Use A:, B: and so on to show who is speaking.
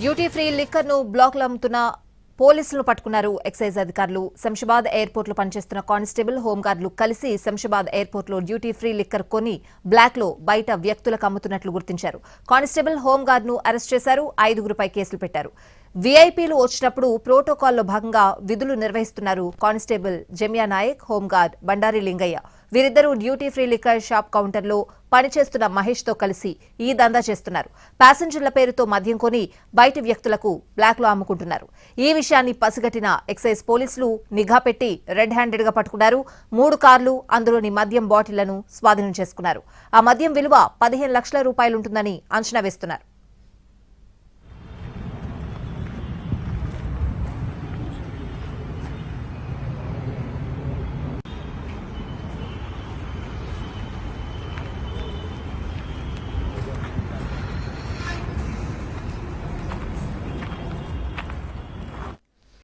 A: Duty free liquor ను బ్లాక్లో అమ్ముతున్న పోలీసులను పట్టుకున్నారు ఎక్సైజ్ అధికారులు. శంషాబాద్ ఎయిర్పోర్ట్ లో పనిచేస్తున్న కానిస్టేబుల్, హోంగార్డులు కలిసి శంషాబాద్ ఎయిర్పోర్ట్ లో డ్యూటీ ఫ్రీ లిక్కర్ కొని బ్లాక్ లో బయట వ్యక్తులకు అమ్ముతున్నట్లు గుర్తించారు. కానిస్టేబుల్, హోంగార్డ్ ను అరెస్ట్ చేశారు. 5గురిపై కేసులు పెట్టారు. వీఐపీలు వచ్చినప్పుడు ప్రోటోకాల్లో భాగంగా విధులు నిర్వహిస్తున్నారు కానిస్టేబుల్ జమియా నాయక్, హోంగార్డ్ బండారి లింగయ్య. వీరిద్దరూ డ్యూటీ ఫ్రీ లిక్కర్ షాప్ కౌంటర్లో పనిచేస్తున్న మహేష్ తో కలిసి ఈ దందా చేస్తున్నారు. ప్యాసింజర్ల పేరుతో మద్యం కొని బయటి వ్యక్తులకు బ్లాక్ లో అమ్ముకుంటున్నారు. ఈ విషయాన్ని పసిగట్టిన ఎక్సైజ్ పోలీసులు నిఘా పెట్టి రెడ్ హ్యాండెడ్ గా పట్టుకున్నారు. 3 కార్లు, అందులోని మద్యం బాటిళ్లను స్వాధీనం చేసుకున్నారు. ఆ మద్యం విలువ 15 లక్షల రూపాయలుంటుందని అంచనా వేస్తున్నారు.